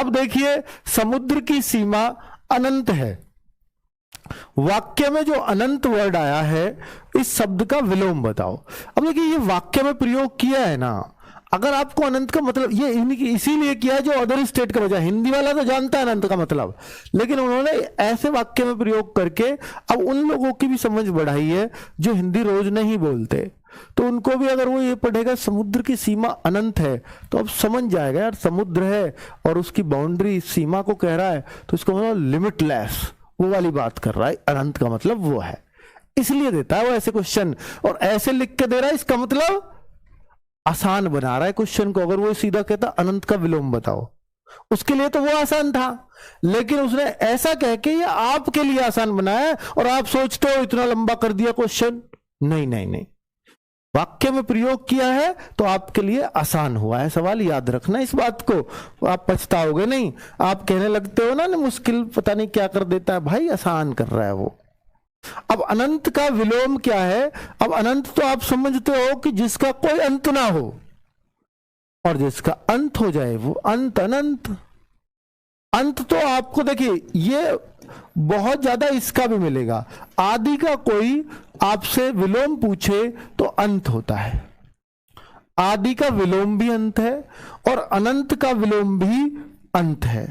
अब देखिए, समुद्र की सीमा अनंत है। वाक्य में जो अनंत वर्ड आया है, इस शब्द का विलोम बताओ। अब देखिए, ये वाक्य में प्रयोग किया है ना, अगर आपको अनंत का मतलब ये इसीलिए किया है जो अदर स्टेट का बचा। हिंदी वाला तो जानता है अनंत का मतलब, लेकिन उन्होंने ऐसे वाक्य में प्रयोग करके अब उन लोगों की भी समझ बढ़ाई है जो हिंदी रोज नहीं बोलते। तो उनको भी अगर वो ये पढ़ेगा समुद्र की सीमा अनंत है, तो अब समझ जाएगा यार समुद्र है और उसकी बाउंड्री सीमा को कह रहा है, तो इसको मतलब लिमिटलेस, वो वाली बात कर रहा है। अनंत का मतलब वो है, इसलिए देता है वो ऐसे क्वेश्चन, और ऐसे लिख के दे रहा है। इसका मतलब आसान बना रहा है क्वेश्चन को। अगर वो सीधा कहता अनंत का विलोम बताओ, उसके लिए तो वो आसान था, लेकिन उसने ऐसा कह के ये आपके लिए आसान बनाया है, और आप सोचते हो इतना लंबा कर दिया क्वेश्चन। नहीं नहीं नहीं, वाक्य में प्रयोग किया है तो आपके लिए आसान हुआ है सवाल। याद रखना इस बात को, आप पछताओगे नहीं। आप कहने लगते हो ना मुश्किल पता नहीं क्या कर देता है, भाई आसान कर रहा है वो। अब अनंत का विलोम क्या है? अब अनंत तो आप समझते हो कि जिसका कोई अंत ना हो, और जिसका अंत हो जाए वो अंत अनंत। अंत तो आपको देखिए ये बहुत ज्यादा इसका भी मिलेगा। आदि का कोई आपसे विलोम पूछे तो अंत होता है। आदि का विलोम भी अंत है, और अनंत का विलोम भी अंत है।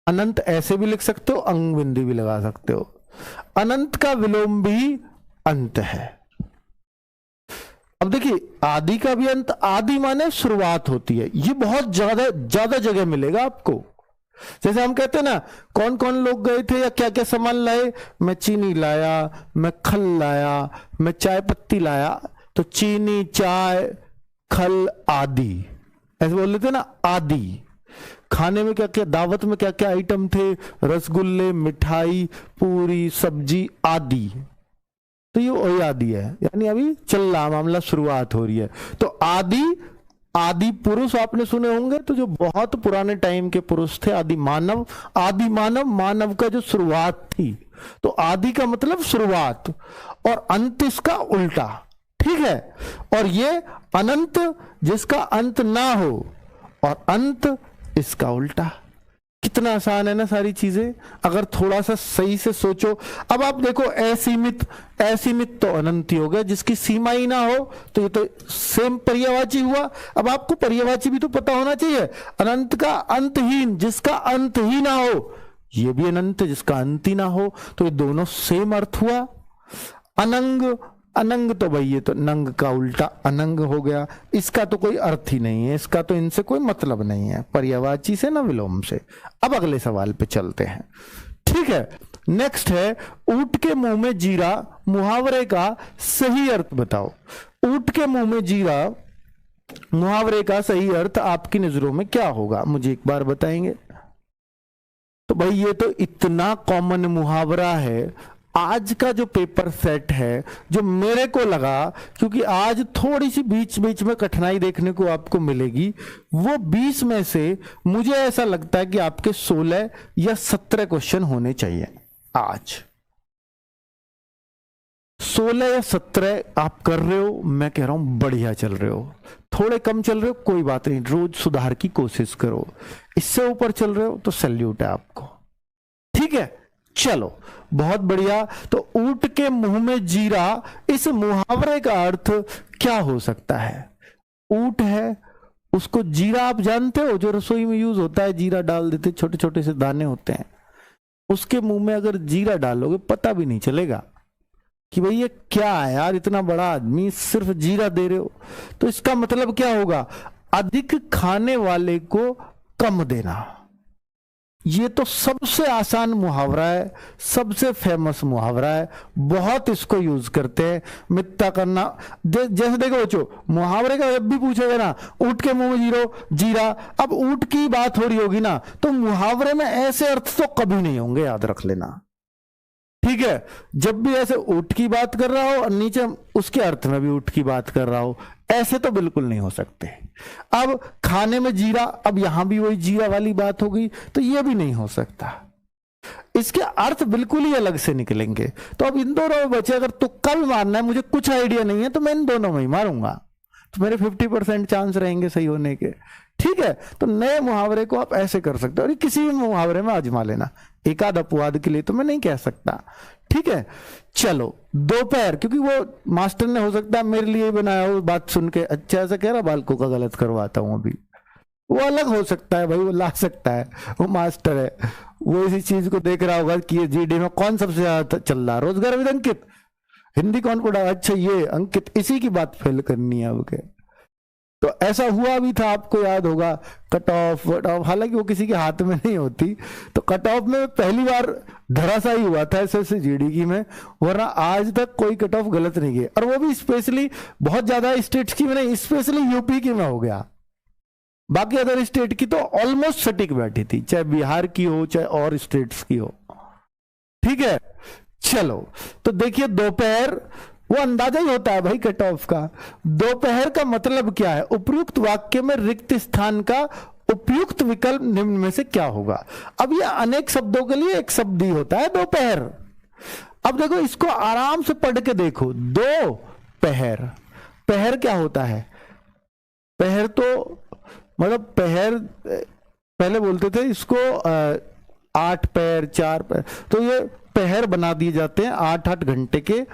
अनंत ऐसे भी लिख सकते हो, अंग बिंदी भी लगा सकते हो। अनंत का विलोम भी अंत है। अब देखिए, आदि का भी अंत, आदि माने शुरुआत होती है। ये बहुत ज्यादा जगह मिलेगा आपको। जैसे हम कहते हैं ना, कौन कौन लोग गए थे या क्या क्या सामान लाए, मैं चीनी लाया, मैं खल लाया, मैं चाय पत्ती लाया। तो चीनी, चाय, खल, आदि, ऐसे बोल लेते ना आदि। खाने में क्या क्या, दावत में क्या क्या आइटम थे, रसगुल्ले, मिठाई, पूरी, सब्जी, आदि। तो ये वही आदि है, यानी अभी चल रहा मामला, शुरुआत हो रही है। तो आदि, आदि पुरुष आपने सुने होंगे, तो जो बहुत पुराने टाइम के पुरुष थे, आदि मानव। आदि मानव, मानव का जो शुरुआत थी। तो आदि का मतलब शुरुआत, और अंत इसका उल्टा, ठीक है। और ये अनंत जिसका अंत ना हो, और अंत इसका उल्टा। कितना आसान है ना सारी चीजें, अगर थोड़ा सा सही से सोचो। अब आप देखो, असीमित, असीमित तो अनंत ही हो गया, जिसकी सीमा ही ना हो, तो ये तो सेम पर्यायवाची हुआ। अब आपको पर्यायवाची भी तो पता होना चाहिए। अनंत का अंतहीन, जिसका अंत ही ना हो, ये भी अनंत जिसका अंत ही ना हो, तो ये दोनों सेम अर्थ हुआ। अनंग, अनंग तो भाई ये तो नंग का उल्टा अनंग हो गया। इसका तो कोई अर्थ ही नहीं है, इसका तो इनसे कोई मतलब नहीं है, पर्यायवाची से ना विलोम से। अब अगले सवाल पे चलते हैं, ठीक है। नेक्स्ट है, ऊंट के मुंह में जीरा मुहावरे का सही अर्थ बताओ। ऊंट के मुंह में जीरा मुहावरे का सही अर्थ आपकी नजरों में क्या होगा, मुझे एक बार बताएंगे? तो भाई ये तो इतना कॉमन मुहावरा है। आज का जो पेपर सेट है, जो मेरे को लगा, क्योंकि आज थोड़ी सी बीच बीच में कठिनाई देखने को आपको मिलेगी, वो 20 में से मुझे ऐसा लगता है कि आपके 16 या 17 क्वेश्चन होने चाहिए। आज 16 या 17 आप कर रहे हो, मैं कह रहा हूं बढ़िया चल रहे हो। थोड़े कम चल रहे हो, कोई बात नहीं, रोज सुधार की कोशिश करो। इससे ऊपर चल रहे हो तो सैल्यूट है आपको, ठीक है। चलो बहुत बढ़िया। तो ऊंट के मुंह में जीरा, इस मुहावरे का अर्थ क्या हो सकता है? ऊंट है, उसको जीरा आप जानते हो, जो रसोई में यूज होता है, जीरा डाल देते, छोटे छोटे से दाने होते हैं। उसके मुंह में अगर जीरा डालोगे, पता भी नहीं चलेगा कि भाई ये क्या है यार, इतना बड़ा आदमी सिर्फ जीरा दे रहे हो। तो इसका मतलब क्या होगा? अधिक खाने वाले को कम देना। ये तो सबसे आसान मुहावरा है, सबसे फेमस मुहावरा है, बहुत इसको यूज करते हैं। मिथ्या करना, जैसे देखो बच्चों, मुहावरे का जब भी पूछेगा ना, ऊंट के मुंह में जीरा, अब ऊंट की बात हो रही होगी ना, तो मुहावरे में ऐसे अर्थ तो कभी नहीं होंगे, याद रख लेना, ठीक है। जब भी ऐसे ऊंट की बात कर रहा हो और नीचे उसके अर्थ में भी ऊंट की बात कर रहा हो, ऐसे तो बिल्कुल नहीं हो सकते। अब खाने में जीरा, अब यहां भी वही जीरा वाली बात हो गई, तो ये भी नहीं हो सकता। इसके अर्थ बिल्कुल ही अलग से निकलेंगे। तो अब इन दोनों में बचे, अगर तुक्का भी मारना है, मुझे कुछ आइडिया नहीं है, तो मैं इन दोनों में ही मारूंगा, तो मेरे 50% चांस रहेंगे सही होने के। ठीक है, तो नए मुहावरे को आप ऐसे कर सकते हो, और किसी भी मुहावरे में आजमा लेना, एक आध अपवाद के लिए तो मैं नहीं कह सकता। ठीक है, चलो दोपहर, क्योंकि वो मास्टर ने हो सकता है मेरे लिए बनाया हो, बात सुन के अच्छा ऐसा कह रहा बालकों का गलत करवाता हूं अभी, वो अलग हो सकता है भाई, वो ला सकता है, वो मास्टर है, वो इसी चीज को देख रहा होगा कि ये जीडी में कौन सबसे ज्यादा चल रहा, रोजगार विद अंकित, हिंदी कौन पढ़ा, अच्छा ये अंकित, इसी की बात फेल करनी है अब के। तो ऐसा हुआ भी था, आपको याद होगा, कट ऑफ वट ऑफ, हालांकि वो किसी के हाथ में नहीं होती, तो कट ऑफ में पहली बार धराशायी हुआ था ऐसे जीडी की में, वरना आज तक कोई कट ऑफ गलत नहीं गए, और वो भी स्पेशली बहुत ज्यादा स्टेट्स की में नहीं, स्पेशली यूपी की में हो गया, बाकी अदर स्टेट की तो ऑलमोस्ट सटीक बैठी थी, चाहे बिहार की हो चाहे और स्टेट्स की हो। ठीक है, चलो तो देखिए दोपहर, वो अंदाजा ही होता है भाई कट ऑफ का। दोपहर का मतलब क्या है, उपयुक्त वाक्य में रिक्त स्थान का उपयुक्त विकल्प निम्न में से क्या होगा। अब ये अनेक शब्दों के लिए एक शब्द ही होता है दोपहर। अब देखो इसको आराम से पढ़ के देखो, दो पहर, पहर क्या होता है, पहर तो मतलब पहर पहले बोलते थे इसको 8 पैर 4 पैर, तो ये पहर बना दिए जाते हैं 8-8 घंटे के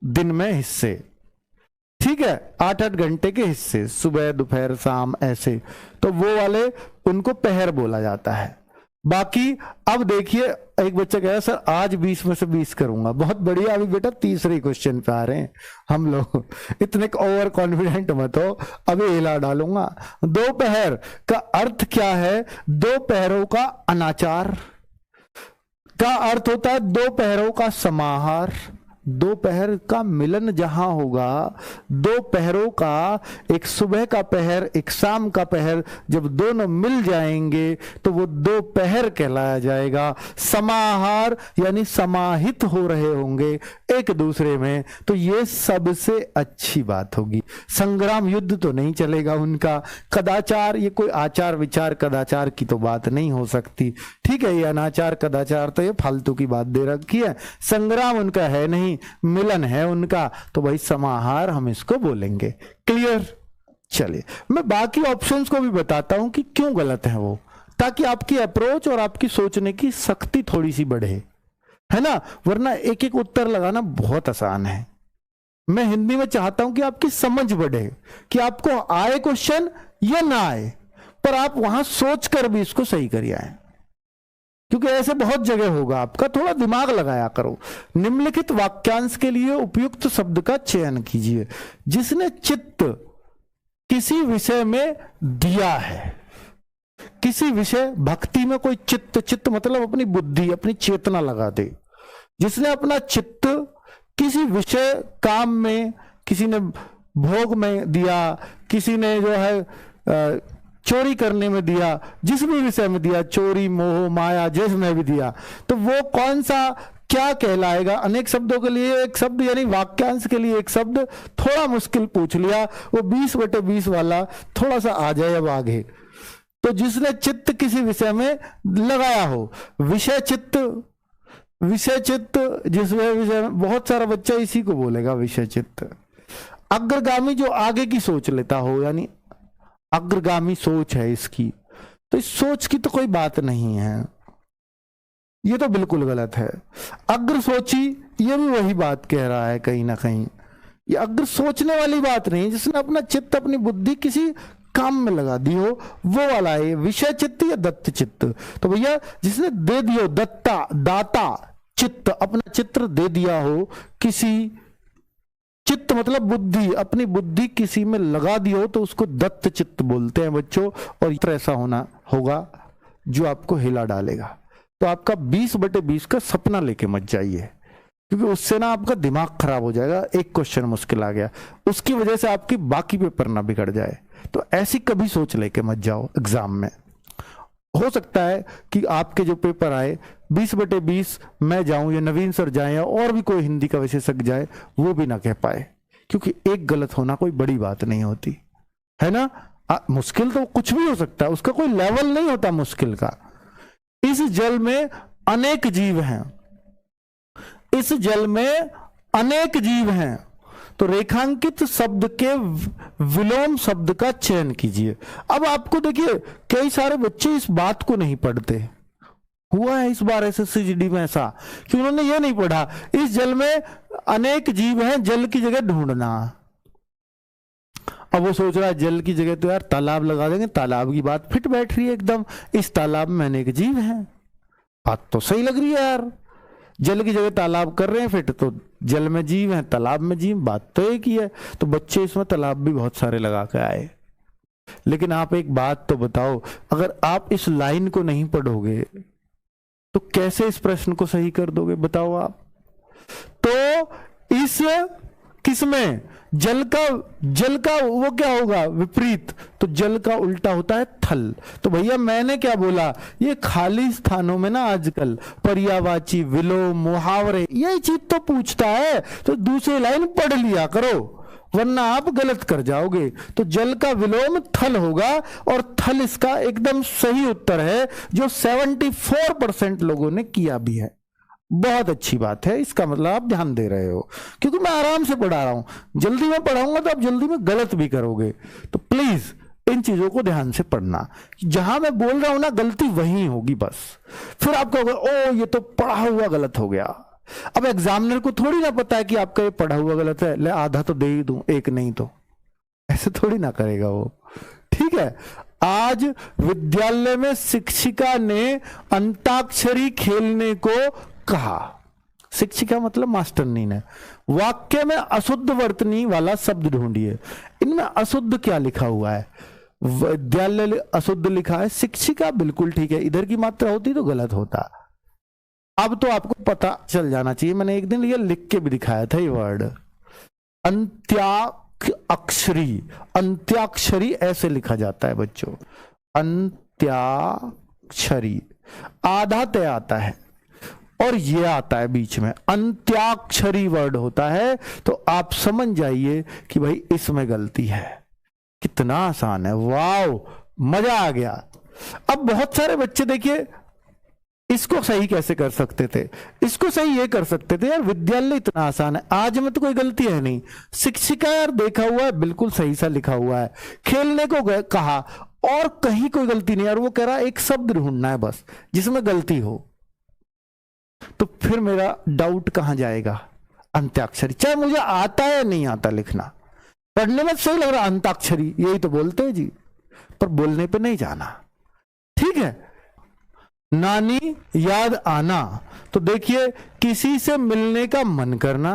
दिन में हिस्से। ठीक है, 8-8 घंटे के हिस्से, सुबह दोपहर शाम ऐसे, तो वो वाले उनको पहर बोला जाता है। बाकी अब देखिए, एक बच्चा कह रहा है सर आज 20 में से 20 करूंगा, बहुत बढ़िया, अभी बेटा तीसरे क्वेश्चन पे आ रहे हैं हम लोग, इतने ओवर कॉन्फिडेंट मत हो, अभी हिला डालूंगा। दोपहर का अर्थ क्या है, दो पहरों का अनाचार का अर्थ होता है दो पहरों का समाहार, दोपहर का मिलन जहां होगा, दो पहरों का, एक सुबह का पहर एक शाम का पहर, जब दोनों मिल जाएंगे तो वो दोपहर कहलाया जाएगा। समाहार यानी समाहित हो रहे होंगे एक दूसरे में, तो ये सबसे अच्छी बात होगी। संग्राम युद्ध तो नहीं चलेगा उनका। कदाचार, ये कोई आचार विचार कदाचार की तो बात नहीं हो सकती। ठीक है, ये अनाचार कदाचार तो ये फालतू की बात दे रखी है। संग्राम उनका है नहीं, मिलन है उनका, तो भाई समाहार हम इसको बोलेंगे। क्लियर? चलिए मैं बाकी ऑप्शंस को भी बताता हूं कि क्यों गलत है वो, ताकि आपकी अप्रोच और आपकी सोचने की शक्ति थोड़ी सी बढ़े, है ना। वरना एक एक उत्तर लगाना बहुत आसान है। मैं हिंदी में चाहता हूं कि आपकी समझ बढ़े, कि आपको आए क्वेश्चन या ना आए, पर आप वहां सोच कर भी इसको सही करिए आए, क्योंकि ऐसे बहुत जगह होगा। आपका थोड़ा दिमाग लगाया करो। निम्नलिखित वाक्यांश के लिए उपयुक्त शब्द का चयन कीजिए। जिसने चित्त किसी विषय में दिया है, किसी विषय भक्ति में कोई चित्त, चित्त मतलब अपनी बुद्धि अपनी चेतना लगा दे। जिसने अपना चित्त किसी विषय काम में, किसी ने भोग में दिया, किसी ने जो है चोरी करने में दिया, जिस भी विषय में दिया, चोरी मोह माया जिसमें भी दिया, तो वो कौन सा क्या कहलाएगा। अनेक शब्दों के लिए एक शब्द, यानी वाक्यांश के लिए एक शब्द थोड़ा मुश्किल पूछ लिया, वो 20/20 वाला थोड़ा सा आ जाए अब आगे। तो जिसने चित्त किसी विषय में लगाया हो, विषय चित्त, विषय चित्त, जिस विषय में, बहुत सारा बच्चा इसी को बोलेगा विषय चित्त। अग्रगामी जो आगे की सोच लेता हो, यानी अग्रगामी सोच है इसकी, तो इस सोच की तो कोई बात नहीं है, ये तो बिल्कुल गलत है। अग्र सोची, ये भी वही बात कह रहा है कहीं ना कहीं, ये अग्र सोचने वाली बात नहीं। जिसने अपना चित्त अपनी बुद्धि किसी काम में लगा दी हो, वो वाला है विषय चित्त या दत्त चित्त। तो भैया जिसने दे दियो, दत्ता दाता चित्त, अपना चित्र दे दिया हो किसी, चित्त मतलब बुद्धि, अपनी बुद्धि किसी में लगा दी हो, तो उसको दत्त चित्त बोलते हैं बच्चों। और ऐसा होना होगा जो आपको हिला डालेगा। तो आपका 20/20 का सपना लेके मत जाइए, क्योंकि उससे ना आपका दिमाग खराब हो जाएगा। एक क्वेश्चन मुश्किल आ गया, उसकी वजह से आपकी बाकी पेपर ना बिगड़ जाए। तो ऐसी कभी सोच लेके मत जाओ एग्जाम में। हो सकता है कि आपके जो पेपर आए 20/20 मैं जाऊं या नवीन सर जाए या और भी कोई हिंदी का विशेषज्ञ जाए, वो भी ना कह पाए, क्योंकि एक गलत होना कोई बड़ी बात नहीं होती, है ना। मुश्किल तो कुछ भी हो सकता है, उसका कोई लेवल नहीं होता मुश्किल का। इस जल में अनेक जीव हैं, इस जल में अनेक जीव हैं, तो रेखांकित शब्द के विलोम शब्द का चयन कीजिए। अब आपको देखिए कई सारे बच्चे इस बात को नहीं पढ़ते, हुआ है इस बार SSCGD में ऐसा कि उन्होंने ये नहीं पढ़ा इस जल में अनेक जीव हैं, जल की जगह ढूंढना। अब वो सोच रहा है जल की जगह तो यार तालाब लगा देंगे, तालाब की बात फिट बैठ रही है एकदम, इस तालाब में अनेक जीव हैं, बात तो सही लग रही है यार, जल की जगह तालाब कर रहे हैं फिट, तो जल में जीव हैं तालाब में जीव, बात तो एक ही है। तो बच्चे इसमें तालाब भी बहुत सारे लगा के आए। लेकिन आप एक बात तो बताओ, अगर आप इस लाइन को नहीं पढ़ोगे तो कैसे इस प्रश्न को सही कर दोगे बताओ आप। तो इस किसमें जल का वो क्या होगा विपरीत, तो जल का उल्टा होता है थल। तो भैया मैंने क्या बोला, ये खाली स्थानों में ना आजकल पर्यायवाची, विलोम, मुहावरे यही चीज तो पूछता है, तो दूसरी लाइन पढ़ लिया करो वरना आप गलत कर जाओगे। तो जल का विलोम थल होगा और थल इसका एकदम सही उत्तर है जो 74% लोगों ने किया भी है। बहुत अच्छी बात है, इसका मतलब आप ध्यान दे रहे हो, क्योंकि मैं आराम से पढ़ा रहा हूं, जल्दी में पढ़ाऊंगा तो आप जल्दी में गलत भी करोगे। तो प्लीज इन चीजों को ध्यान से पढ़ना, जहां मैं बोल रहा हूं ना गलती वहीं होगी बस, फिर आप कहोगे ओ ये तो पढ़ा हुआ गलत हो गया। अब एग्जामिनर को थोड़ी ना पता है कि आपका ये पढ़ा हुआ गलत है, ले आधा तो दे ही दूं, एक नहीं तो, ऐसे थोड़ी ना करेगा वो। ठीक है, आज विद्यालय में शिक्षिका ने अंताक्षरी खेलने को कहा, शिक्षिका मतलब मास्टरनी ने। वाक्य में अशुद्ध वर्तनी वाला शब्द ढूंढिए। इनमें अशुद्ध क्या लिखा हुआ है, विद्यालय अशुद्ध लिखा है, शिक्षिका बिल्कुल ठीक है, इधर की मात्रा होती तो गलत होता। अब तो आपको पता चल जाना चाहिए, मैंने एक दिन ये लिख के भी दिखाया था ये वर्ड अंत्याक्षरी, अंत्याक्षरी ऐसे लिखा जाता है बच्चों, अंत्याक्षरी, आधा तय आता है और ये आता है बीच में, अंत्याक्षरी वर्ड होता है। तो आप समझ जाइए कि भाई इसमें गलती है। कितना आसान है, वाओ मजा आ गया। अब बहुत सारे बच्चे देखिए इसको सही कैसे कर सकते थे, इसको सही ये कर सकते थे यार विद्यालय इतना आसान है, आज में तो कोई गलती है नहीं, शिक्षिका यार देखा हुआ है बिल्कुल सही सा लिखा हुआ है, खेलने को कहा और कहीं कोई गलती नहीं यार, वो कह रहा एक शब्द ढूंढना है बस जिसमें गलती हो। तो फिर मेरा डाउट कहां जाएगा, अंत्याक्षरी, चाहे मुझे आता है या नहीं आता लिखना, पढ़ने में सही लग रहा अंताक्षरी यही तो बोलते हैं जी, पर बोलने पे नहीं जाना। ठीक है, नानी याद आना, तो देखिए किसी से मिलने का मन करना।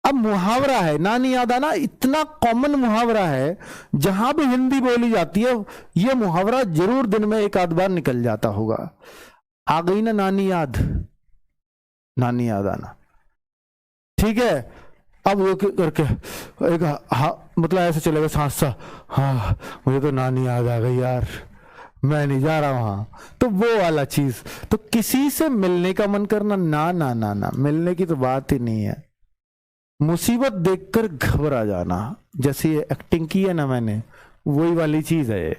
अब मुहावरा है नानी याद आना, इतना कॉमन मुहावरा है, जहां भी हिंदी बोली जाती है यह मुहावरा जरूर दिन में एक आध बार निकल जाता होगा। आ गई ना नानी याद, नानी याद आना, ठीक है। अब वो करके एक मतलब ऐसे चलेगा सांस सा, हाँ मुझे तो नानी याद आ गई यार, मैं नहीं जा रहा वहां, तो वो वाला चीज। तो किसी से मिलने का मन करना, ना ना ना ना, मिलने की तो बात ही नहीं है। मुसीबत देखकर घबरा जाना, जैसे ये एक्टिंग की है ना मैंने, वही वाली चीज है ये,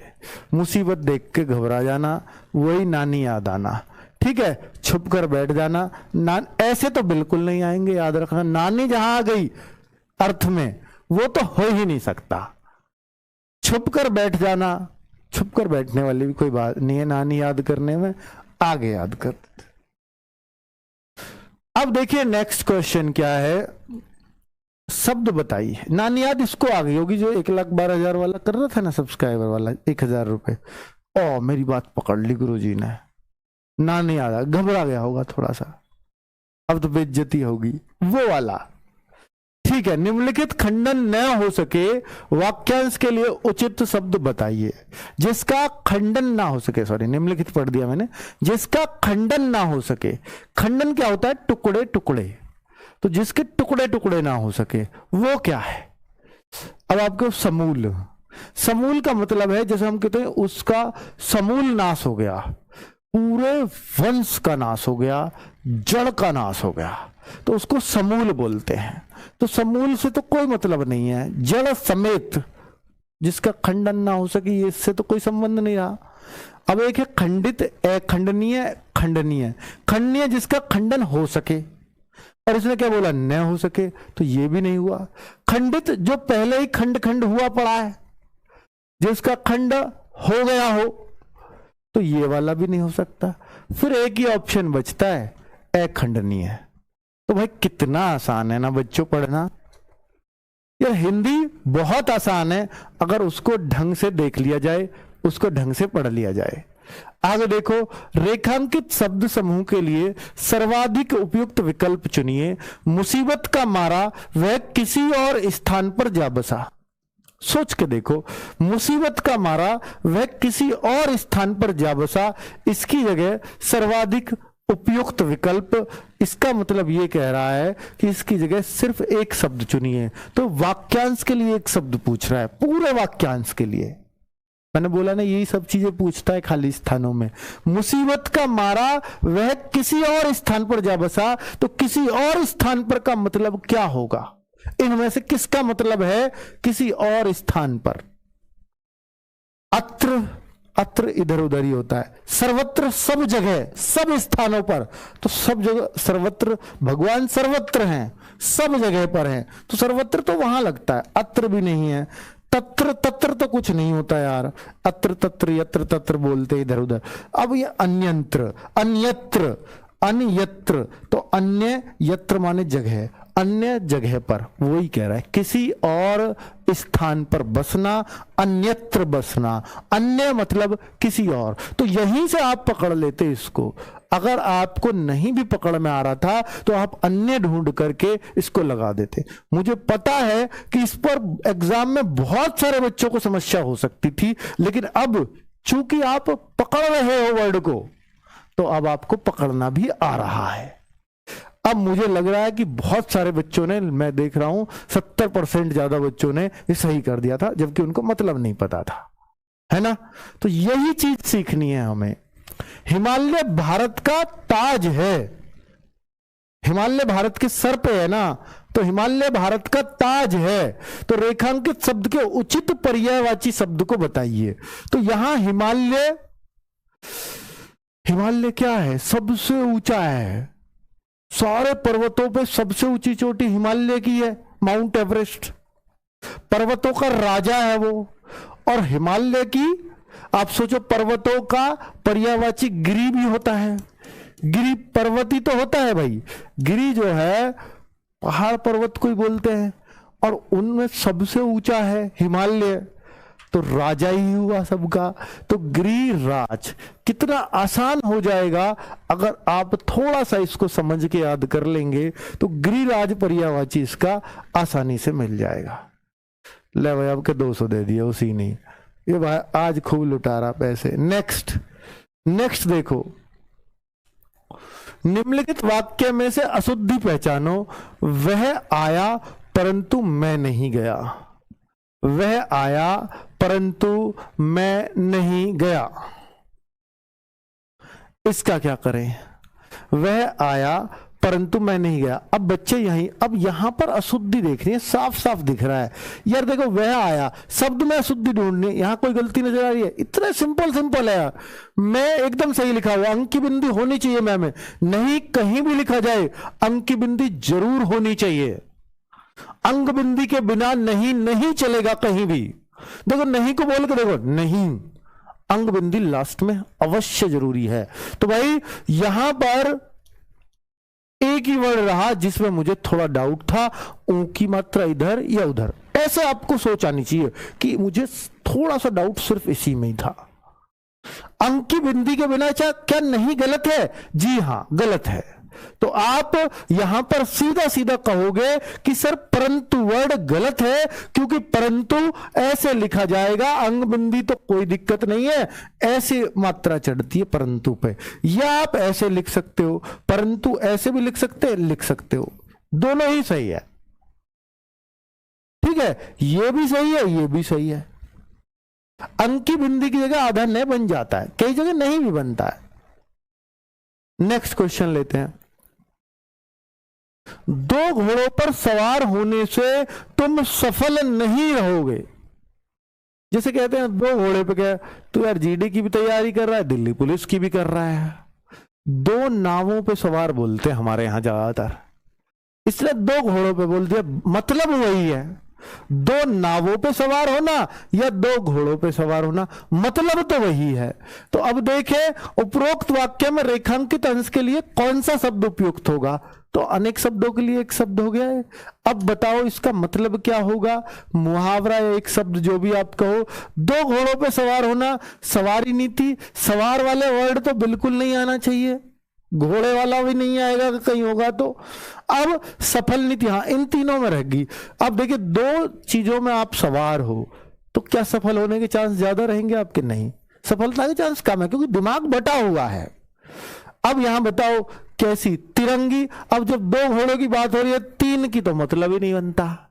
मुसीबत देख के घबरा जाना, वही नानी याद आना। ठीक है, छुप कर बैठ जाना, ऐसे तो बिल्कुल नहीं आएंगे, याद रखना। नानी जहां आ गई अर्थ में, वो तो हो ही नहीं सकता। छुप कर बैठ जाना, छुप कर बैठने वाली भी कोई बात नहीं है नानी याद करने में, आगे याद कर। अब देखिए नेक्स्ट क्वेश्चन क्या है, शब्द बताइए। नानी याद इसको आ गई होगी जो 1,12,000 वाला कर रहा था ना, सब्सक्राइबर वाला, 1,000 रुपए। ओ मेरी बात पकड़ ली गुरुजी ने, नानी याद आ, घबरा गया होगा थोड़ा सा, अब तो बेइज्जती होगी, वो वाला। ठीक है, निम्नलिखित खंडन न हो सके वाक्यांश के लिए उचित शब्द बताइए। जिसका खंडन ना हो सके, सॉरी निम्नलिखित पढ़ दिया मैंने, जिसका खंडन ना हो सके। खंडन क्या होता है, टुकड़े टुकड़े, तो जिसके टुकड़े टुकड़े ना हो सके वो क्या है। अब आपको समूल, समूल का मतलब है जैसे हम कहते हैं उसका समूल नाश हो गया, पूरे वंश का नाश हो गया, जड़ का नाश हो गया, तो उसको समूल बोलते हैं। तो समूल से तो कोई मतलब नहीं है, जड़ समेत जिसका खंडन ना हो सके, इससे तो कोई संबंध नहीं रहा। अब एक है खंडित, खंडनीय, खंडनीय। खंडनीय जिसका खंडन हो सके, और इसने क्या बोला, न हो सके, तो ये भी नहीं हुआ। खंडित जो पहले ही खंड खंड हुआ पड़ा है, जिसका खंड हो गया हो, तो ये वाला भी नहीं हो सकता। फिर एक ही ऑप्शन बचता है, अखंडनीय है। तो भाई कितना आसान है ना बच्चों पढ़ना। यार हिंदी बहुत आसान है अगर उसको ढंग से देख लिया जाए, उसको ढंग से पढ़ लिया जाए। आगे देखो, रेखांकित शब्द समूह के लिए सर्वाधिक उपयुक्त विकल्प चुनिए। मुसीबत का मारा वह किसी और स्थान पर जा बसा। सोच के देखो, मुसीबत का मारा वह किसी और स्थान पर जा बसा, इसकी जगह सर्वाधिक उपयुक्त विकल्प, इसका मतलब यह कह रहा है कि इसकी जगह सिर्फ एक शब्द चुनिए। तो वाक्यांश के लिए एक शब्द पूछ रहा है, पूरे वाक्यांश के लिए। मैंने बोला ना, यही सब चीजें पूछता है खाली स्थानों में। मुसीबत का मारा वह किसी और स्थान पर जा बसा, तो किसी और स्थान पर का मतलब क्या होगा? इनमें से किसका मतलब है किसी और स्थान पर? अत्र, अत्र इधर उधर ही होता है। सर्वत्र, सब जगह, सब स्थानों पर, तो सब जगह सर्वत्र, भगवान सर्वत्र हैं, सब जगह पर हैं, तो सर्वत्र तो वहां लगता है, अत्र भी नहीं है। तत्र, तत्र तो कुछ नहीं होता यार, अत्र तत्र यत्र तत्र बोलते इधर उधर। अब ये अन्यंत्र, अन्यत्र, अन्यत्र, तो अन्य, यत्र माने जगह, अन्य जगह पर, वही कह रहा है किसी और स्थान पर बसना, अन्यत्र बसना, अन्य मतलब किसी और। तो यहीं से आप पकड़ लेते इसको। अगर आपको नहीं भी पकड़ में आ रहा था तो आप अन्य ढूंढ करके इसको लगा देते। मुझे पता है कि इस पर एग्जाम में बहुत सारे बच्चों को समस्या हो सकती थी, लेकिन अब चूंकि आप पकड़ रहे हो वर्ड को, तो अब आपको पकड़ना भी आ रहा है। अब मुझे लग रहा है कि बहुत सारे बच्चों ने, मैं देख रहा हूं 70% ज्यादा बच्चों ने ये सही कर दिया था, जबकि उनको मतलब नहीं पता था, है ना। तो यही चीज सीखनी है हमें। हिमालय भारत का ताज है, हिमालय भारत के सर पे है ना, तो हिमालय भारत का ताज है। तो रेखांकित शब्द के उचित पर्यायवाची शब्द को बताइए। तो यहां हिमालय, हिमालय क्या है? सबसे ऊंचा है, सारे पर्वतों पे सबसे ऊंची चोटी हिमालय की है, माउंट एवरेस्ट। पर्वतों का राजा है वो। और हिमालय की, आप सोचो, पर्वतों का पर्यायवाची गिरि भी होता है। गिरि पर्वती तो होता है भाई, गिरि जो है पहाड़ पर्वत को ही बोलते हैं, और उनमें सबसे ऊंचा है हिमालय, तो राजा ही हुआ सबका। तो गिरिराज कितना आसान हो जाएगा अगर आप थोड़ा सा इसको समझ के याद कर लेंगे, तो गिरिराज पर्यायवाची इसका आसानी से मिल जाएगा। ले भाई, आपके 200 दे दिए उसी ने, ये भाई आज खूब लुटा रहा पैसे। नेक्स्ट, नेक्स्ट देखो, निम्नलिखित वाक्य में से अशुद्धि पहचानो। वह आया परंतु मैं नहीं गया, वह आया परंतु मैं नहीं गया, इसका क्या करें? वह आया परंतु मैं नहीं गया। अब बच्चे यहीं, अब यहां पर अशुद्धि देखनी है, साफ साफ दिख रहा है यार। देखो, वह आया शब्द में अशुद्धि ढूंढनी है, यहां कोई गलती नजर आ रही है? इतना सिंपल सिंपल है यार। मैं एकदम सही लिखा हुआ, अंक की बिंदी होनी चाहिए मैं में, नहीं कहीं भी लिखा जाए अंक की बिंदी जरूर होनी चाहिए। अंक बिंदी के बिना नहीं नहीं चलेगा कहीं भी। देखो, नहीं को बोल के देखो, नहीं, अंक बिंदी लास्ट में अवश्य जरूरी है। तो भाई यहां पर एक ही वर्ड रहा जिसमें मुझे थोड़ा डाउट था, ऊ की मात्रा इधर या उधर, ऐसे आपको सोच आनी चाहिए कि मुझे थोड़ा सा डाउट सिर्फ इसी में ही था। अंक की बिंदी के बिना क्या नहीं गलत है? जी हां, गलत है। तो आप यहां पर सीधा सीधा कहोगे कि सर परंतु वर्ड गलत है, क्योंकि परंतु ऐसे लिखा जाएगा, अंग बिंदी तो कोई दिक्कत नहीं है, ऐसे मात्रा चढ़ती है परंतु पे। या आप ऐसे लिख सकते हो, परंतु ऐसे भी लिख सकते हो, दोनों ही सही है। ठीक है, ये भी सही है, ये भी सही है। अंक की बिंदी की जगह आधा न बन जाता है, कई जगह नहीं भी बनता है। नेक्स्ट क्वेश्चन लेते हैं। 2 घोड़ों पर सवार होने से तुम सफल नहीं रहोगे। जैसे कहते हैं 2 घोड़े पे, क्या तू यार जीडी की भी तैयारी कर रहा है, दिल्ली पुलिस की भी कर रहा है। 2 नावों पे सवार बोलते हैं हमारे यहां ज्यादातर, इसलिए दो घोड़ों पे बोल दिया, मतलब वही है, दो नावों पे सवार होना या दो घोड़ों पे सवार होना, मतलब तो वही है। तो अब देखें उपरोक्त वाक्य में रेखांकित अंश के लिए कौन सा शब्द उपयुक्त होगा, तो अनेक शब्दों के लिए एक शब्द हो गया है। अब बताओ इसका मतलब क्या होगा, मुहावरा या एक शब्द जो भी आप कहो। दो घोड़ों पे सवार होना, सवारी नीति, सवार वाले वर्ड तो बिल्कुल नहीं आना चाहिए, घोड़े वाला भी नहीं आएगा कहीं होगा तो। अब सफल नीति, हाँ इन तीनों में रहेगी। अब देखिए दो चीजों में आप सवार हो तो क्या सफल होने के चांस ज्यादा रहेंगे आपके? नहीं, सफलता के चांस कम है क्योंकि दिमाग बटा हुआ है। अब यहां बताओ कैसी तिरंगी। अब जब दो घोड़ों की बात हो रही है, तीन की तो मतलब ही नहीं बनता।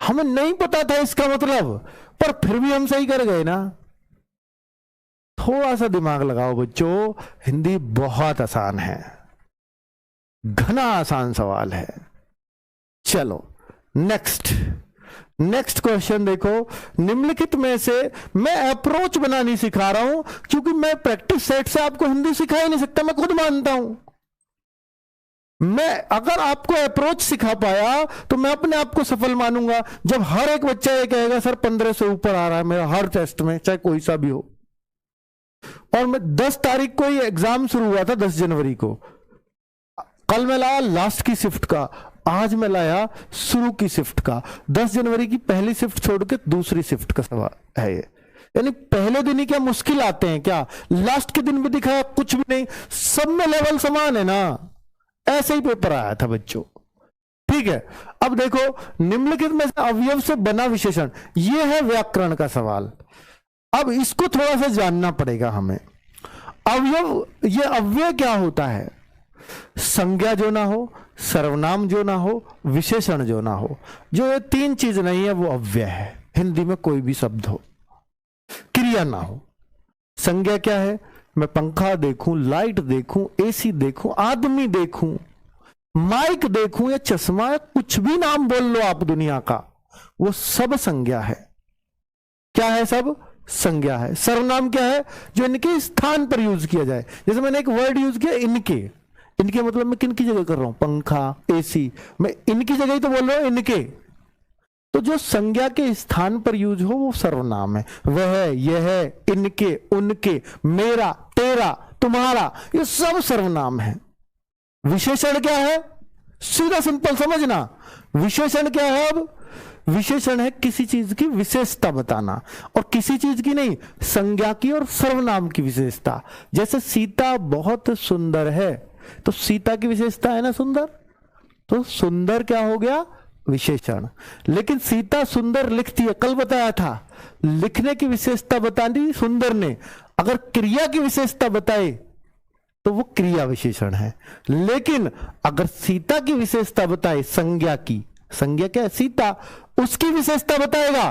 हमें नहीं पता था इसका मतलब, पर फिर भी हम सही कर गए ना। थोड़ा सा दिमाग लगाओ बच्चों, हिंदी बहुत आसान है, घना आसान सवाल है। चलो नेक्स्ट क्वेश्चन देखो। निम्नलिखित में से मैं अप्रोच बनानी सिखा रहा हूं क्योंकि मैं प्रैक्टिस सेट से आपको हिंदी सिखा ही नहीं सकता, मैं खुद मानता हूं। मैं अगर आपको अप्रोच सिखा पाया तो मैं अपने आप को सफल मानूंगा। जब हर एक बच्चा ये कहेगा सर 15 से ऊपर आ रहा है मेरा हर टेस्ट में, चाहे कोई सा भी हो, और मैं 10 तारीख को ये एग्जाम शुरू हुआ था 10 जनवरी को, कल मैं लाया लास्ट की शिफ्ट का, आज मैं लाया शुरू की शिफ्ट का। 10 जनवरी की पहली शिफ्ट छोड़ के दूसरी शिफ्ट का सवाल है ये। यानी पहले दिन ही क्या मुश्किल आते हैं क्या? लास्ट के दिन भी दिखाया कुछ भी नहीं, सब में लेवल समान है ना। ऐसे ही पेपर आया था बच्चों, ठीक है। अब देखो निम्नलिखित में से अवयव से बना विशेषण, यह है व्याकरण का सवाल। अब इसको थोड़ा सा जानना पड़ेगा हमें। अवयव, ये अव्यय क्या होता है? संज्ञा जो ना हो, सर्वनाम जो ना हो, विशेषण जो ना हो, जो ये तीन चीज नहीं है वो अव्यय है। हिंदी में कोई भी शब्द हो, क्रिया ना हो। संज्ञा क्या है? मैं पंखा देखूं, लाइट देखूं, एसी देखूं, आदमी देखूं, माइक देखूं या चश्मा, या कुछ भी नाम बोल लो आप दुनिया का, वो सब संज्ञा है। क्या है? सब संज्ञा है। सर्वनाम क्या है? जो इनके स्थान पर यूज किया जाए। जैसे मैंने एक वर्ड यूज किया इनके, इनके मतलब मैं किन की जगह कर रहा हूं? पंखा, एसी, मैं इनकी जगह ही तो बोल रहा हूं इनके। तो जो संज्ञा के स्थान पर यूज हो वो सर्वनाम है। वह, यह, इनके, उनके, मेरा, तेरा, तुम्हारा, ये सब सर्वनाम है। विशेषण क्या है? सीधा सिंपल समझना, विशेषण क्या है? अब विशेषण है किसी चीज की विशेषता बताना, और किसी चीज की नहीं, संज्ञा की और सर्वनाम की विशेषता। जैसे सीता बहुत सुंदर है, तो सीता की विशेषता है ना सुंदर, तो सुंदर क्या हो गया? विशेषण। लेकिन सीता सुंदर लिखती है, कल बताया था, लिखने की विशेषता बता दी सुंदर ने। अगर क्रिया की विशेषता बताए तो वो क्रिया विशेषण है। लेकिन अगर सीता की विशेषता बताए, संज्ञा की, संज्ञा क्या है? सीता, उसकी विशेषता बताएगा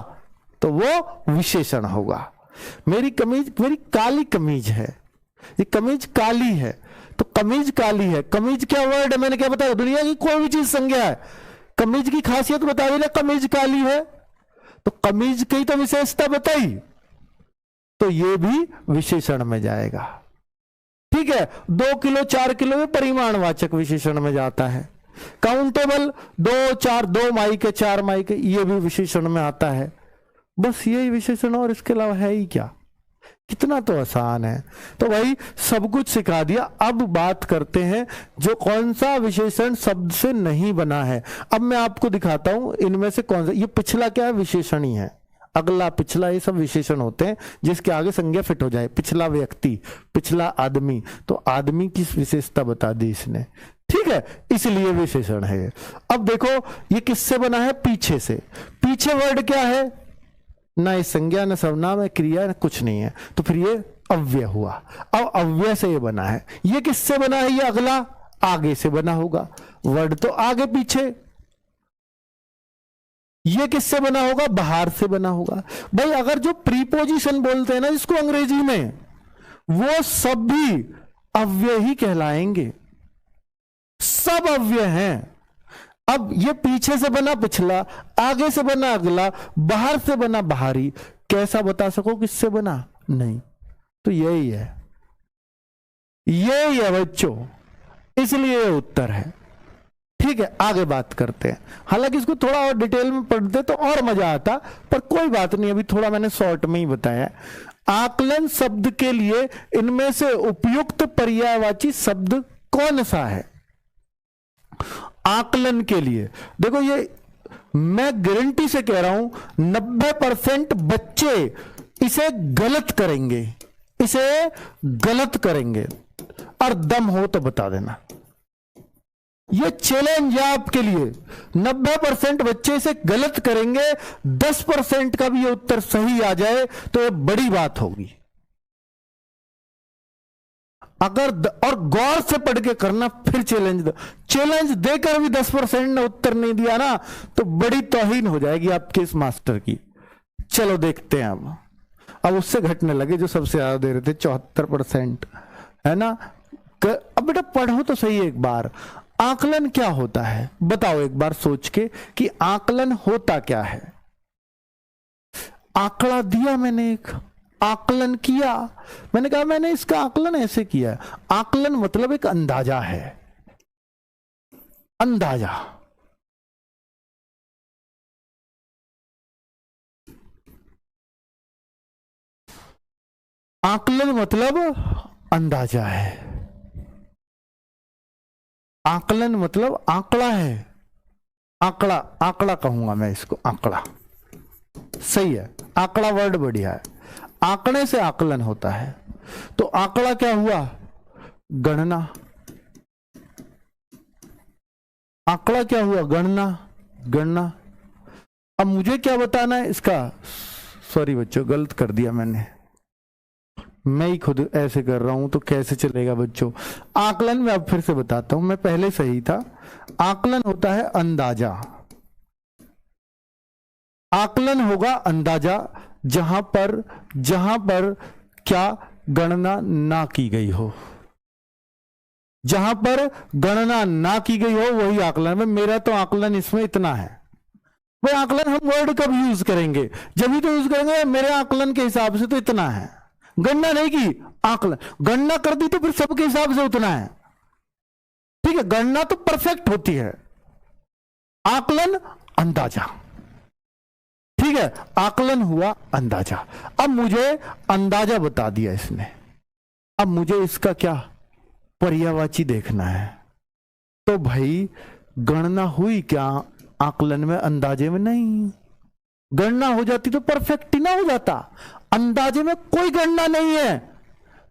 तो वो विशेषण होगा। मेरी कमीज, मेरी काली कमीज है, ये कमीज काली है, तो कमीज काली है। कमीज क्या वर्ड है? मैंने क्या बताया? दुनिया की कोई भी चीज संज्ञा है। कमीज की खासियत बता दी ना, कमीज काली है, तो कमीज की तो विशेषता बताई, तो ये भी विशेषण में जाएगा। ठीक है, 2 किलो 4 किलो ये परिमाणवाचक विशेषण में जाता है। काउंटेबल 2 4, 2 माई के 4 माई के, ये भी विशेषण में आता है। बस यही विशेषण, और इसके अलावा है ही क्या? कितना तो आसान है। तो भाई सब कुछ सिखा दिया। अब बात करते हैं जो कौन सा विशेषण शब्द से नहीं बना है। अब मैं आपको दिखाता हूं इनमें से कौन सा। ये पिछला क्या है? विशेषण ही है। अगला, पिछला, ये सब विशेषण होते हैं जिसके आगे संज्ञा फिट हो जाए। पिछला व्यक्ति, पिछला आदमी, तो आदमी की विशेषता बता दी इसने, ठीक है, इसलिए विशेषण है। अब देखो ये किससे बना है? पीछे से। पीछे वर्ड क्या है? ना ये संज्ञा, ना सर्वनाम, है क्रिया, ना कुछ नहीं है, तो फिर ये अव्यय हुआ। अब अव्यय से ये बना है। ये किससे बना है? ये अगला आगे से बना होगा। वर्ड तो आगे पीछे। ये किससे बना होगा? बाहर से बना होगा। भाई अगर जो प्रीपोजिशन बोलते हैं ना जिसको अंग्रेजी में, वो सब भी अव्यय ही कहलाएंगे, सब अव्यय हैं। अब ये पीछे से बना पिछला, आगे से बना अगला, बाहर से बना बाहरी, कैसा बता सको किससे बना? नहीं। तो यही है, यही है बच्चों, इसलिए उत्तर है, ठीक है, आगे बात करते हैं। हालांकि इसको थोड़ा और डिटेल में पढ़ते तो और मजा आता, पर कोई बात नहीं, अभी थोड़ा मैंने शॉर्ट में ही बताया। आकलन शब्द के लिए इनमें से उपयुक्त पर्यायवाची शब्द कौन सा है? आकलन के लिए देखो, ये मैं गारंटी से कह रहा हूं 90% बच्चे इसे गलत करेंगे, इसे गलत करेंगे, और दम हो तो बता देना। ये चैलेंज है आपके लिए। 90% बच्चे इसे गलत करेंगे, 10% का भी ये उत्तर सही आ जाए तो ये बड़ी बात होगी। अगर और गौर से पढ़ के करना, फिर चैलेंज देकर भी 10% ने उत्तर नहीं दिया ना, तो बड़ी तौहीन हो जाएगी आपके इस मास्टर की। चलो देखते हैं अब उससे घटने लगे जो सबसे ज्यादा दे रहे थे, 74%, है ना। अब बेटा पढ़ो तो सही एक बार, आकलन क्या होता है बताओ एक बार सोच के कि आकलन होता क्या है। आंकड़ा दिया मैंने, एक आकलन किया, मैंने कहा मैंने इसका आकलन ऐसे किया। आकलन मतलब एक अंदाजा है, अंदाजा। आकलन मतलब अंदाजा है, आकलन मतलब आंकड़ा है। आंकड़ा, आंकड़ा कहूंगा मैं इसको, आंकड़ा सही है, आंकड़ा वर्ड बढ़िया है। आंकड़े से आकलन होता है, तो आंकड़ा क्या हुआ? गणना। आंकड़ा क्या हुआ? गणना, गणना। अब मुझे क्या बताना है इसका? सॉरी बच्चों, गलत कर दिया मैंने, मैं ही खुद ऐसे कर रहा हूं तो कैसे चलेगा बच्चों। आकलन में अब फिर से बताता हूं, मैं पहले सही था। आकलन होता है अंदाजा। आकलन होगा अंदाजा जहां पर क्या गणना ना की गई हो, जहां पर गणना ना की गई हो वही आकलन में। मेरा तो आकलन इसमें इतना है। वह आकलन हम वर्ड कब यूज करेंगे? जब भी तो यूज करेंगे मेरे आकलन के हिसाब से तो इतना है। गणना नहीं की, आकलन। गणना कर दी तो फिर सबके हिसाब से उतना है, ठीक है। गणना तो परफेक्ट होती है, आकलन अंदाजा, ठीक है। आकलन हुआ अंदाजा। अब मुझे अंदाजा बता दिया इसने, अब मुझे इसका क्या पर्यायवाची देखना है। तो भाई गणना हुई क्या आकलन में? अंदाजे में नहीं। गणना हो जाती तो परफेक्ट ही ना हो जाता। अंदाजे में कोई गणना नहीं है,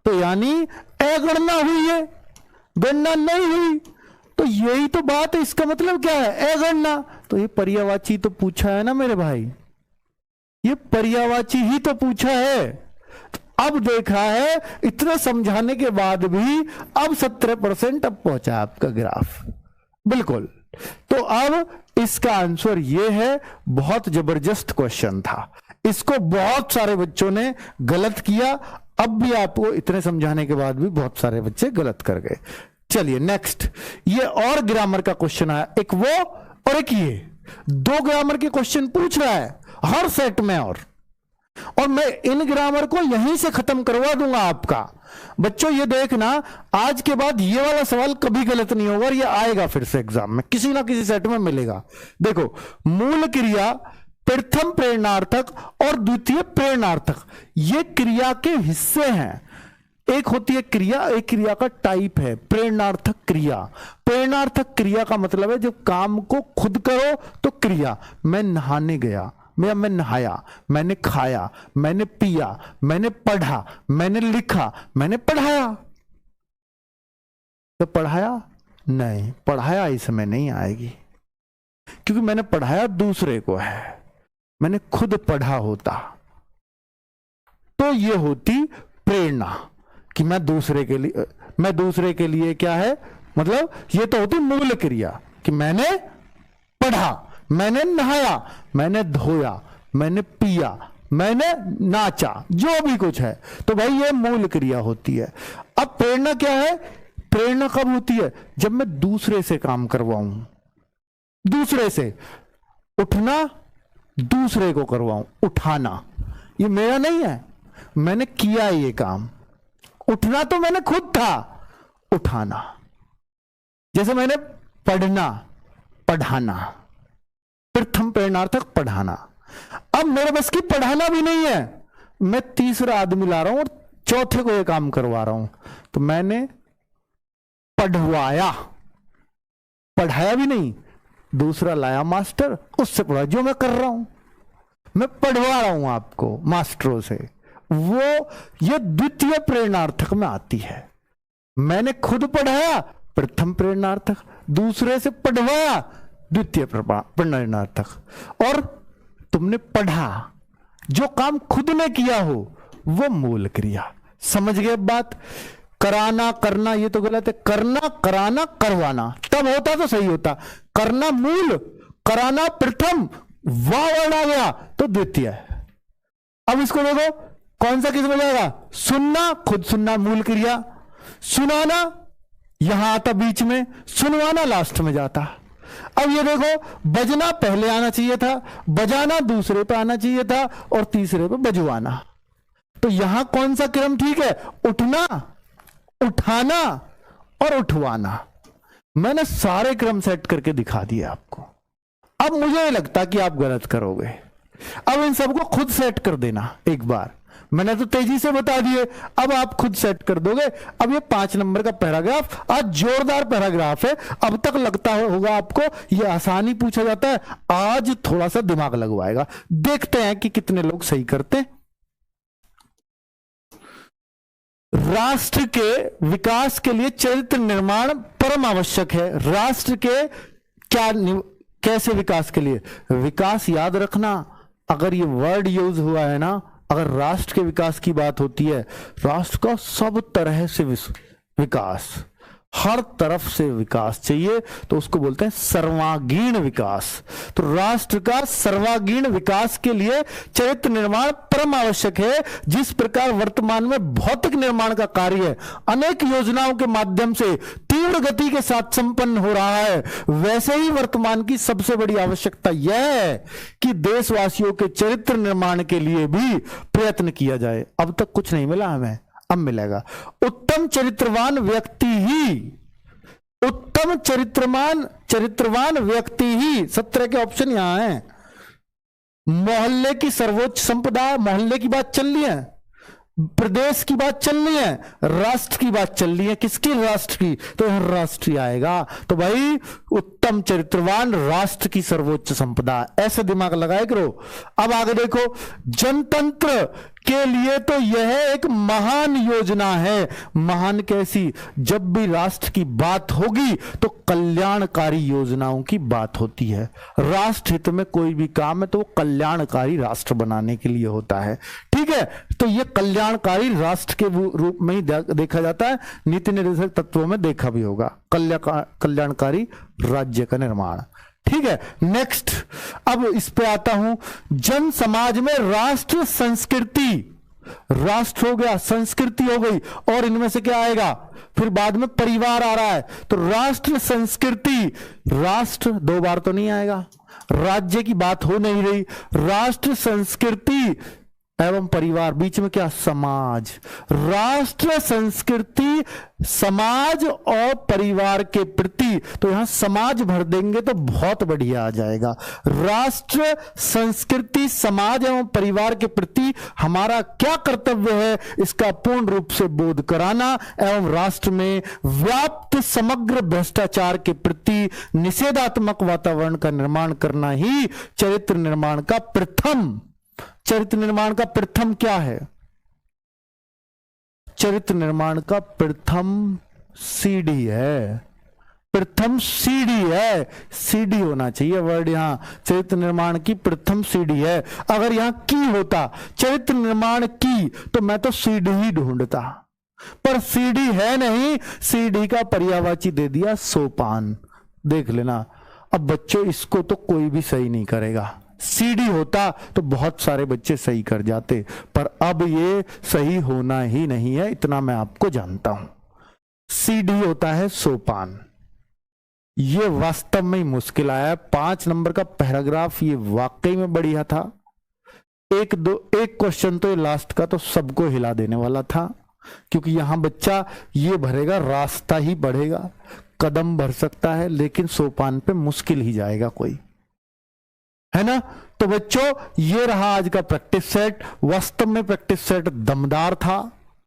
तो यानी अगणना हुई है, गणना नहीं हुई। तो यही तो बात है, इसका मतलब क्या है? अगणना। तो ये पर्यायवाची तो पूछा है ना मेरे भाई, ये पर्यायवाची ही तो पूछा है। अब देखा है, इतना समझाने के बाद भी अब 17% अब पहुंचा आपका ग्राफ, बिल्कुल। तो अब इसका आंसर ये है। बहुत जबरदस्त क्वेश्चन था, इसको बहुत सारे बच्चों ने गलत किया। अब भी आपको इतने समझाने के बाद भी बहुत सारे बच्चे गलत कर गए। चलिए नेक्स्ट, ये और ग्रामर का क्वेश्चन आया, एक वो और एक ये, 2 ग्रामर के क्वेश्चन पूछ रहा है हर सेट में। और मैं इन ग्रामर को यहीं से खत्म करवा दूंगा आपका। बच्चों ये देखना, आज के बाद ये वाला सवाल कभी गलत नहीं होगा, ये आएगा फिर से एग्जाम में, किसी ना किसी सेट में मिलेगा। देखो, मूल क्रिया, प्रथम प्रेरणार्थक और द्वितीय प्रेरणार्थक, ये क्रिया के हिस्से हैं। एक होती है क्रिया, एक क्रिया का टाइप है प्रेरणार्थक क्रिया। प्रेरणार्थक क्रिया का मतलब है जब काम को खुद करो तो क्रिया। मैं नहाने गया, मैं नहाया, मैंने खाया, मैंने पिया, मैंने पढ़ा, मैंने लिखा, मैंने पढ़ाया। तो पढ़ाया नहीं, पढ़ाया इसमें नहीं आएगी, क्योंकि मैंने पढ़ाया दूसरे को है, मैंने खुद पढ़ा होता तो ये होती प्रेरणा कि मैं दूसरे के लिए क्या है, मतलब ये तो होती मूल क्रिया कि मैंने पढ़ा, मैंने नहाया, मैंने धोया, मैंने पिया, मैंने नाचा, जो भी कुछ है, तो भाई ये मूल क्रिया होती है। अब प्रेरणा क्या है? प्रेरणा कब होती है? जब मैं दूसरे से काम करवाऊं, दूसरे से उठना, दूसरे को करवाऊं। उठाना ये मेरा नहीं है, मैंने किया ये काम। उठना तो मैंने खुद था, उठाना। जैसे मैंने पढ़ना, पढ़ाना, प्रथम प्रेरणार्थक पढ़ाना। अब मेरे बस की पढ़ाना भी नहीं है, मैं तीसरा आदमी ला रहा हूं और चौथे को ये काम करवा रहा हूं, तो मैंने पढ़वाया, पढ़ाया भी नहीं, दूसरा लाया मास्टर, उससे पढ़ा। जो मैं कर रहा हूं, मैं पढ़वा रहा हूं आपको मास्टरों से, वो ये द्वितीय प्रेरणार्थक में आती है। मैंने खुद पढ़ाया प्रथम प्रेरणार्थक, दूसरे से पढ़वाया द्वितीय प्रेरणार्थक, और तुमने पढ़ा, जो काम खुद ने किया हो वो मूल क्रिया। समझ गए बात? कराना करना ये तो गलत है, करना कराना करवाना तब होता तो सही होता। करना मूल, कराना प्रथम, वाह वर्ड आ गया तो द्वितीय है। अब इसको देखो कौन सा किस में जाएगा? सुनना, खुद सुनना मूल क्रिया, सुनाना यहां आता बीच में, सुनवाना लास्ट में जाता। अब ये देखो बजना पहले आना चाहिए था, बजाना दूसरे पे आना चाहिए था, और तीसरे पे बजवाना। तो यहां कौन सा क्रम ठीक है? उठना, उठाना और उठवाना। मैंने सारे क्रम सेट करके दिखा दिए आपको। अब मुझे नहीं लगता कि आप गलत करोगे। अब इन सबको खुद सेट कर देना एक बार, मैंने तो तेजी से बता दिए, अब आप खुद सेट कर दोगे। अब ये 5 नंबर का पैराग्राफ आज जोरदार पैराग्राफ है। अब तक लगता होगा आपको ये आसानी पूछा जाता है, आज थोड़ा सा दिमाग लगवाएगा। देखते हैं कि कितने लोग सही करते हैं। राष्ट्र के विकास के लिए चरित्र निर्माण परम आवश्यक है। राष्ट्र के कैसे विकास के लिए? विकास याद रखना, अगर ये वर्ड यूज हुआ है ना, अगर राष्ट्र के विकास की बात होती है, राष्ट्र का सब तरह से विकास, हर तरफ से विकास चाहिए, तो उसको बोलते हैं सर्वांगीण विकास। तो राष्ट्र का सर्वांगीण विकास के लिए चरित्र निर्माण परम आवश्यक है। जिस प्रकार वर्तमान में भौतिक निर्माण का कार्य अनेक योजनाओं के माध्यम से तीव्र गति के साथ संपन्न हो रहा है, वैसे ही वर्तमान की सबसे बड़ी आवश्यकता यह है कि देशवासियों के चरित्र निर्माण के लिए भी प्रयत्न किया जाए। अब तक कुछ नहीं मिला हमें, अब मिलेगा। उत्तम चरित्रवान व्यक्ति ही, उत्तम चरित्रवान व्यक्ति ही, 17 के ऑप्शन यहां हैं। मोहल्ले की सर्वोच्च संपदा, मोहल्ले की बात चल रही है, प्रदेश की बात चल रही है, राष्ट्र की बात चल रही है। किसकी? राष्ट्र की, तो यहां राष्ट्र आएगा। तो भाई उत्तम चरित्रवान राष्ट्र की सर्वोच्च संपदा, ऐसे दिमाग लगाए करो। अब आगे देखो, जनतंत्र के लिए तो यह एक महान योजना है। महान कैसी? जब भी राष्ट्र की बात होगी तो कल्याणकारी योजनाओं की बात होती है। राष्ट्र हित में कोई भी काम है तो वो कल्याणकारी राष्ट्र बनाने के लिए होता है, ठीक है। तो ये कल्याणकारी राष्ट्र के रूप में ही देखा जाता है, नीति निर्देशक तत्वों में देखा भी होगा, कल्याणकारी राज्य का निर्माण, ठीक है। नेक्स्ट, अब इस पे आता हूं, जन समाज में राष्ट्र संस्कृति, राष्ट्र हो गया, संस्कृति हो गई, और इनमें से क्या आएगा? फिर बाद में परिवार आ रहा है, तो राष्ट्र संस्कृति, राष्ट्र 2 बार तो नहीं आएगा, राज्य की बात हो नहीं रही, राष्ट्र संस्कृति एवं परिवार, बीच में क्या? समाज। राष्ट्र संस्कृति समाज और परिवार के प्रति, तो यहां समाज भर देंगे तो बहुत बढ़िया आ जाएगा। राष्ट्र संस्कृति समाज एवं परिवार के प्रति हमारा क्या कर्तव्य है, इसका पूर्ण रूप से बोध कराना एवं राष्ट्र में व्याप्त समग्र भ्रष्टाचार के प्रति निषेधात्मक वातावरण का निर्माण करना ही चरित्र निर्माण का प्रथम, चरित्र निर्माण का प्रथम क्या है? चरित्र निर्माण का प्रथम सीढ़ी है, प्रथम सीढ़ी है, सीढ़ी होना चाहिए वर्ड यहां। चरित्र निर्माण की प्रथम सीढ़ी है। अगर यहां की होता चरित्र निर्माण की, तो मैं तो सीढ़ी ही ढूंढता, पर सीढ़ी है नहीं, सीढ़ी का पर्यायवाची दे दिया सोपान। देख लेना, अब बच्चों इसको तो कोई भी सही नहीं करेगा। सीढ़ी होता तो बहुत सारे बच्चे सही कर जाते, पर अब ये सही होना ही नहीं है, इतना मैं आपको जानता हूं। सीढ़ी होता है सोपान। ये वास्तव में ही मुश्किल आया है। 5 नंबर का पैराग्राफ ये वाकई में बढ़िया था। एक क्वेश्चन तो ये लास्ट का तो सबको हिला देने वाला था, क्योंकि यहां बच्चा ये भरेगा, रास्ता ही बढ़ेगा, कदम बढ़ सकता है, लेकिन सोपान पे मुश्किल ही जाएगा कोई, है ना। तो बच्चों ये रहा आज का प्रैक्टिस सेट। वास्तव में प्रैक्टिस सेट दमदार था।